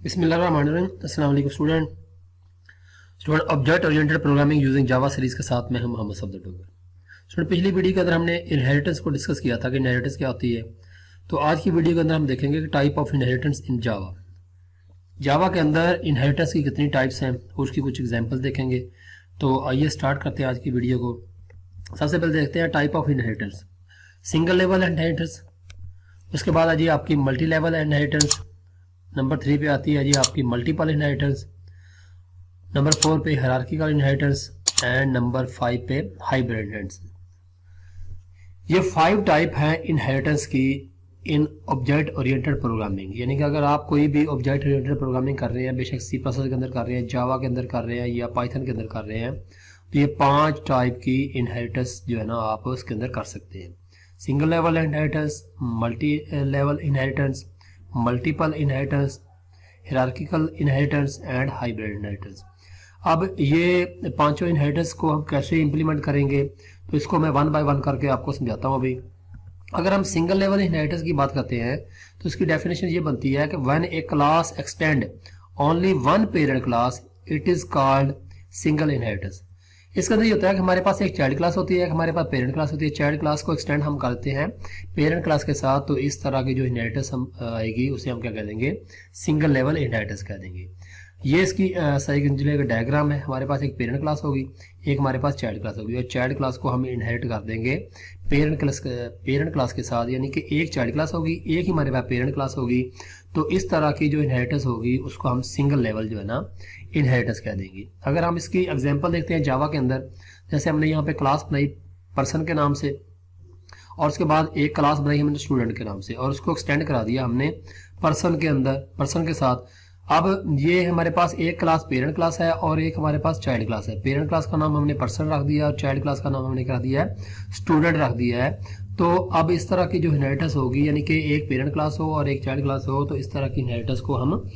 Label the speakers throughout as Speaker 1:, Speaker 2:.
Speaker 1: बिस्मिल्लाहिर्रहमानिर्रहीम। अस्सलाम वालेकुम student object oriented programming using Java series के साथ में हम मोहम्मद सफदर डोगर। स्टूडेंट पिछली वीडियो के अंदर हमने इनहेरिटेंस को डिस्कस किया था कि इनहेरिटेंस क्या होती है। तो आज की वीडियो के अंदर हम देखेंगे कि टाइप ऑफ इनहेरिटेंस इन जावा। जावा के अंदर इनहेरिटेंस की कितनी टाइप्स हैं उसकी कुछ एग्जाम्पल देखेंगे। तो आइए स्टार्ट करते हैं आज की वीडियो को। सबसे पहले देखते हैं type of inheritance. Single level inheritance, उसके बाद आ जी आपकी मल्टी लेवल इनहेरिटेंस, नंबर 3 पे आती है जी आपकी मल्टीपल इनहेरिटेंस, नंबर 4 पे हायरार्किकल इनहेरिटेंस एंड नंबर 5 पे हाइब्रिड इनहेरिटेंस। ये 5 टाइप हैं इनहेरिटेंस की इन ऑब्जेक्ट ओरिएंटेड प्रोग्रामिंग। यानी कि अगर आप कोई भी ऑब्जेक्ट ओरिएंटेड प्रोग्रामिंग कर रहे हैं, बेशक सी प्लस के अंदर कर रहे हैं, जावा के अंदर कर रहे हैं या पाइथन के अंदर कर रहे हैं, तो ये 5 टाइप की इनहेरिटेंस जो है ना आप उसके अंदर कर सकते हैं। Single level inheritance, multi level inheritance, multiple inheritance, hierarchical inheritance and hybrid inheritance. अब ये पांचों इनहेरिटेंस को हम कैसे इंप्लीमेंट करेंगे तो इसको मैं वन बाय वन करके आपको समझाता हूँ। अभी अगर हम सिंगल लेवल इनहेरिटेंस की बात करते हैं तो इसकी डेफिनेशन ये बनती है कि when a class extend only one parent class it is called single inheritance. इसका मतलब ये होता है कि हमारे पास एक चाइल्ड क्लास होती है, हमारे पास पेरेंट क्लास होती है। चाइल्ड क्लास को एक्सटेंड हम करते हैं पेरेंट क्लास के साथ, तो इस तरह की जो इनहेरिटेंस हम आएगी उसे हम क्या कह देंगे, सिंगल लेवल इनहेरिटेंस कह देंगे। ये इसकी सही का डायग्राम है। हमारे पास एक पेरेंट क्लास होगी, एक हमारे पास चाइल्ड क्लास होगी, और चाइल्ड क्लास को हम इनहेरिट कर देंगे पेरेंट क्लास के साथ, यानी कि एक चाइल्ड क्लास होगी, एक ही हमारे पास पेरेंट क्लास होगी। तो इस तरह की जो इनहेरिटेंस होगी उसको हम सिंगल लेवल जो है ना इनहेरिटेंस कह देंगे। अगर हम इसकी एग्जांपल देखते हैं जावा के अंदर, जैसे हमने यहाँ पे क्लास बनाई पर्सन के नाम से, और उसके बाद एक क्लास बनाई हमने स्टूडेंट के नाम से, और उसको एक्सटेंड करा दिया हमने पर्सन के अंदर, पर्सन के साथ। अब ये हमारे पास एक क्लास पेरेंट क्लास है और एक हमारे पास चाइल्ड क्लास है। पेरेंट क्लास का नाम हमने पर्सन रख दिया और चाइल्ड क्लास का नाम हमने क्या दिया है, स्टूडेंट रख दिया है। तो अब इस तरह की जो इनहेरिटेंस होगी, यानी कि एक पेरेंट क्लास हो और एक चाइल्ड क्लास हो, तो इस तरह की इनहेरिटेंस को हम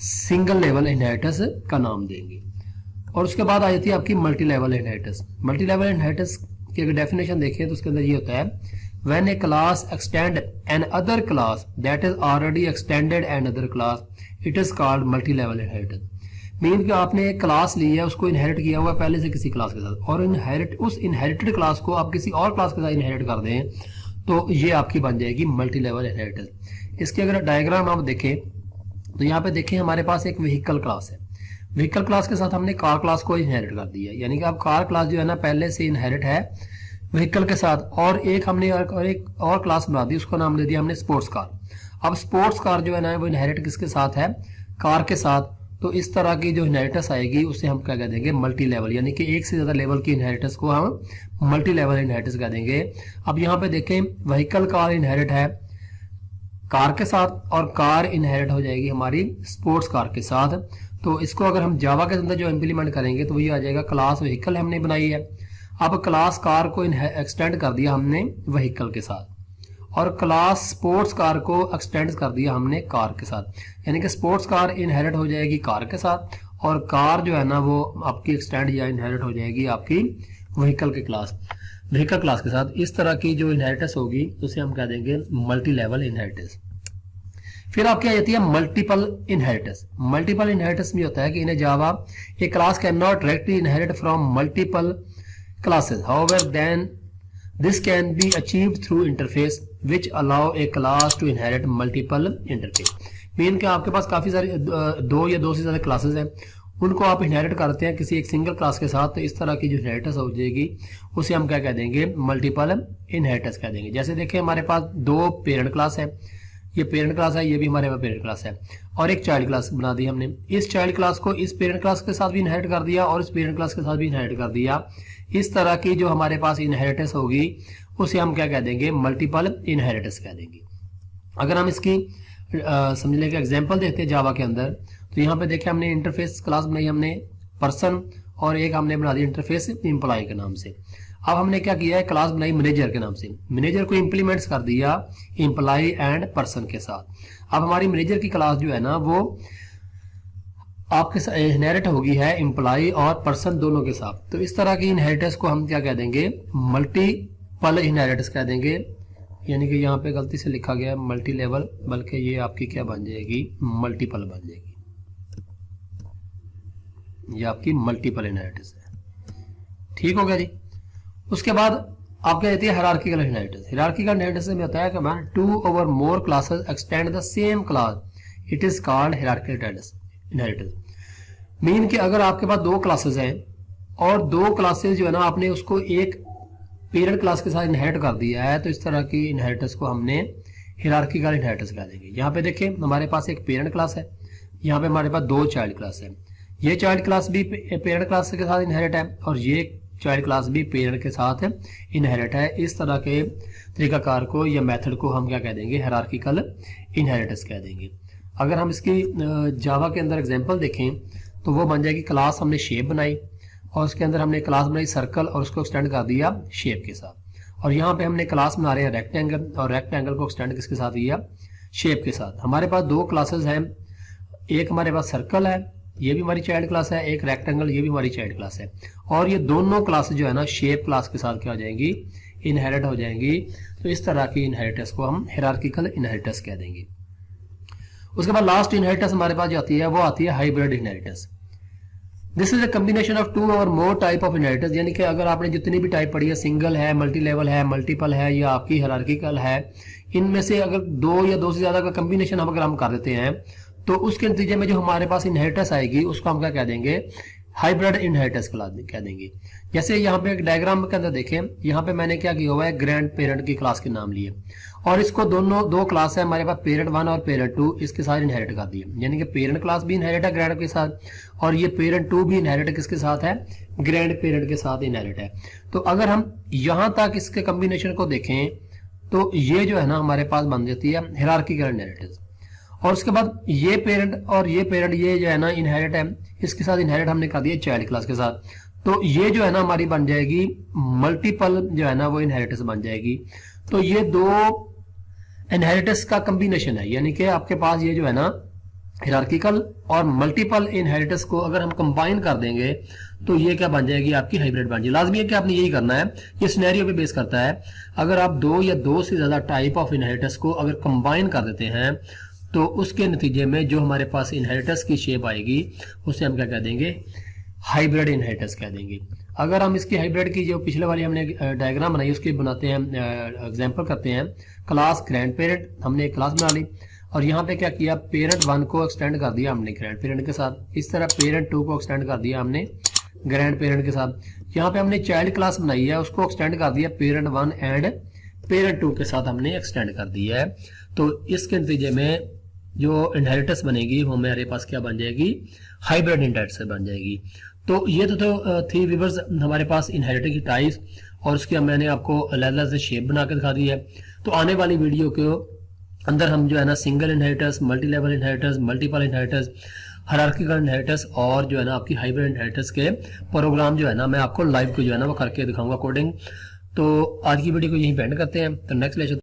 Speaker 1: सिंगल लेवल इनहेरिटेंस का नाम देंगे। और उसके बाद आ जाती है आपकी multi level inheritance. Multi level inheritance की अगर डेफिनेशन देखें तो उसके अंदर ये होता है when a class extend an other class that is already extended an other class it is called multi level inheritance. Mean कि आपने एक क्लास ली है, उसको इनहेरिट किया हुआ पहले से किसी क्लास के साथ, और उस इनहेरिटेड क्लास को आप किसी और क्लास के साथ इनहेरिट कर दें तो ये आपकी बन जाएगी मल्टी लेवल इनहेरिटेंस। इसके अगर डायग्राम आप देखें तो यहाँ पे देखें हमारे पास एक व्हीकल क्लास है। व्हीकल क्लास के साथ हमने कार क्लास को इनहेरिट कर दिया, यानी कि अब कार क्लास जो है ना पहले से इनहेरिट है व्हीकल के साथ, और एक हमने एक और क्लास बना दी, उसका नाम दे दिया हमने स्पोर्ट्स कार। अब स्पोर्ट्स कार जो है ना वो इनहेरिट किसके साथ है, कार के साथ। तो इस तरह की जो इनहेरिटेंस आएगी उसे हम क्या कह देंगे, मल्टी लेवल, यानी कि एक से ज्यादा लेवल की इनहेरिटेंस को हम मल्टी लेवल इनहेरिटेंस कह देंगे। अब यहाँ पे देखें व्हीकल कार इनहेरिट है कार के साथ, और कार इनहेरिट हो जाएगी हमारी स्पोर्ट्स कार के साथ। तो इसको अगर हम जावा के अंदर जो इम्प्लीमेंट करेंगे तो वही आ जाएगा, क्लास व्हीकल हमने बनाई है, अब क्लास कार को एक्सटेंड कर दिया हमने व्हीकल के साथ, और क्लास स्पोर्ट्स कार को एक्सटेंड कर दिया हमने कार के साथ, यानी कि स्पोर्ट्स कार इनहेरिट हो जाएगी कार के साथ, और कार जो है ना वो आपकी एक्सटेंड या इनहेरिट हो जाएगी आपकी व्हीकल क्लास के साथ। इस तरह की जो इनहेरिटेंस होगी उसे हम कह देंगे मल्टी लेवल इनहेरिटेंस। फिर आपकी आ जाती है मल्टीपल इनहेरिटेंस। मल्टीपल इनहेरिटेंस में होता है कि in Java a class cannot directly inherit from multiple classes, however then this can be achieved through interface which allow a class to inherit multiple interface। Mean कि आपके पास काफी सारी दो या दो से ज्यादा क्लासेस हैं, उनको आप इनहेरिट करते हैं किसी एक सिंगल क्लास के साथ, तो इस तरह की जो इनहेरिटेंस हो जाएगी उसे हम क्या कह देंगे, मल्टीपल इनहेरिटेंस कह देंगे। जैसे देखिए हमारे पास दो पेरेंट क्लास है, ये पेरेंट क्लास है, ये भी हमारे पास पेरेंट क्लास है, और एक चाइल्ड क्लास बना दी हमने। इस चाइल्ड क्लास को इस पेरेंट क्लास के साथ भी इनहेरिट कर दिया और इस पेरेंट क्लास के साथ भी इनहेरिट कर दिया। इस तरह की जो हमारे पास इनहेरिटेंस होगी उसे हम क्या कह देंगे, मल्टीपल इनहेरिटेंस कह देंगे। अगर हम इसकी समझने का एग्जांपल देखते हैं जावा के अंदर, तो यहाँ पे देखिए हमने इंटरफेस क्लास बनाई हमने पर्सन, और एक हमने बना दी इंटरफेस एम्प्लॉय के नाम से। अब हमने क्या किया है, क्लास बनाई मैनेजर के नाम से, मैनेजर को इंप्लीमेंट्स कर दिया एम्प्लॉय एंड पर्सन के साथ। अब हमारी मैनेजर की क्लास जो है ना वो आपके इनहेरिट होगी है एम्प्लॉय और पर्सन दोनों के साथ। तो इस तरह की इनहेरिटेंस को हम क्या कह देंगे, मल्टीपल इनहेरिटेंस कह देंगे। यानी कि यहाँ पे गलती से लिखा गया है मल्टी लेवल, बल्कि ये आपकी क्या बन जाएगी, मल्टीपल बन जाएगी। ये आपकी मल्टीपल इनहेरिटेंस है। ठीक हो गया जी। उसके बाद आपके कहती है हायरार्किकल इनहेरिटेंस। हायरार्किकल इनहेरिटेंस में होता है कि man 2 or more classes extend the same class, it is called hierarchical inheritance। Mean कि अगर आपके पास 2 क्लासेस हैं और 2 क्लासेस जो है ना आपने उसको एक पेरेंट क्लास के साथ इनहेरिट कर दिया है, तो इस तरह की इनहेरिटेंस को हमने हायरार्किकल इनहेरिटेंस कह देंगे। यहाँ पे देखिए हमारे पास एक पेरेंट क्लास है, यहाँ पे हमारे पास 2 चाइल्ड क्लास है। ये चाइल्ड क्लास भी पेरेंट क्लास के साथ इनहेरिट है और ये चाइल्ड क्लास भी पेरेंट के साथ इनहेरिट है। इस तरह के तरीकाकार को या मेथड को हम क्या कह देंगे, हायरार्किकल इनहेरिटेंस कह देंगे। अगर हम इसकी जावा के अंदर एग्जांपल देखें तो वो बन जाएगी, क्लास हमने शेप बनाई और उसके अंदर हमने क्लास बनाई सर्कल और उसको एक्सटेंड कर दिया शेप के साथ। और यहाँ पे हमने क्लास बना रहे हैं रेक्टेंगल और रेक्टेंगल को एक्सटेंड किसके साथ दिया, शेप के साथ। हमारे पास 2 क्लासेस हैं, एक हमारे पास सर्कल है, ये भी हमारी चाइल्ड क्लास है, एक रेक्टेंगल, ये भी हमारी चाइल्ड क्लास है। और ये दोनों क्लास जो है ना शेप क्लास के साथ क्या हो जाएंगी, इनहेरिट हो जाएंगी। तो इस तरह की इनहेरिटेंस को हम हायरार्किकल इनहेरिटेंस कह देंगे। उसके बाद लास्ट इनहेरिटेंस हमारे पास जो आती है वो आती है hybrid inheritance. This is a combination of 2 और मोर टाइप ऑफ इनहेरिटेंस, यानी कि अगर आपने जितनी भी टाइप पढ़ी है, सिंगल है, मल्टी लेवल है, मल्टीपल है या आपकी हायरार्किकल है, इनमें से अगर 2 या 2 से ज्यादा का कॉम्बिनेशन अगर हम कर देते हैं तो उसके नतीजे में जो हमारे पास इनहेरिटेंस आएगी उसको हम क्या कह देंगे, हाइब्रिड इनहेरिटेंस कह देंगे। जैसे यहाँ पे एक डायग्राम के अंदर देखें, यहाँ पे मैंने क्या किया हुआ है, ग्रैंड पेरेंट की क्लास के नाम लिए और इसको दोनों 2 क्लास है हमारे पास, पेरेंट 1 और पेरेंट 2, इसके साथ इनहेरिट कर दिए। यानी कि पेरेंट क्लास भी इनहेरिट है ग्रैंड के साथ और ये पेरेंट 2 भी इनहेरिट किसके साथ है, ग्रैंड पेरेंट के साथ इनहेरिट है। तो अगर हम यहां तक इसके कॉम्बिनेशन को देखें तो ये जो है ना हमारे पास बन जाती है हायरार्किकल इनहेरिटेंस। और उसके बाद ये पेरेंट और ये पेरेंट ये जो है ना इनहेरिट है, इसके साथ इनहेरिट हमने कर दिया चाइल्ड क्लास के साथ, तो ये जो है ना हमारी बन जाएगी मल्टीपल जो है ना वो इनहेरिटेंस बन जाएगी। तो ये 2 इनहेरिटेंस का कॉम्बिनेशन है, यानी कि आपके पास ये जो है ना हायरार्किकल और मल्टीपल इनहेरिटेंस को अगर हम कंबाइन कर देंगे तो ये क्या बन जाएगी, आपकी हाइब्रिड बन जाएगी। लाजमी है कि आपने यही करना है, ये सिनेरियो पे बेस करता है। अगर आप 2 या 2 से ज्यादा टाइप ऑफ इनहेरिटेंस को अगर कंबाइन कर देते हैं तो उसके नतीजे में जो हमारे पास इनहेरिटेंस की शेप आएगी उसे हम क्या कह देंगे, हाइब्रिड इनहेरिटेंस कह देंगे। अगर हम इसकी हाइब्रिड की जो पिछले वाली हमने डायग्राम बनाई उसकी बनाते हैं, एग्जांपल करते हैं, क्लास ग्रैंड पेरेंट, हमने एक क्लास बना ली और यहाँ पे क्या किया, पेरेंट 1 को एक्सटेंड कर दिया हमने ग्रैंड पेरेंट के साथ, इस तरह पेरेंट 2 को एक्सटेंड कर दिया हमने ग्रैंड पेरेंट के साथ। यहाँ पे हमने चाइल्ड क्लास बनाई है, उसको एक्सटेंड कर दिया पेरेंट 1 एंड पेरेंट 2 के साथ हमने एक्सटेंड कर दिया है। तो इसके नतीजे में जो इनहेरिटेंस बनेगी वो हमारे पास क्या बन जाएगी, हाइब्रिड इनहेरिटेंस बन जाएगी। तो ये तो थी व्यूअर्स हमारे पास इनहेरिटेंस की टाइप्स और उसके मैंने आपको अलग-अलग से शेप बना के दिखा दी है। तो आने वाली वीडियो के अंदर हम जो है ना single inheritance, multi level inheritance, multiple inheritance, hierarchical inheritance और जो है ना आपकी हाइब्रिड इनहेरिटेंस के प्रोग्राम जो है ना मैं आपको लाइव को जो है ना वो करके दिखाऊंगा कोडिंग। तो आज की वीडियो को यहीं पे एंड करते हैं। तो नेक्स्ट लेक्चर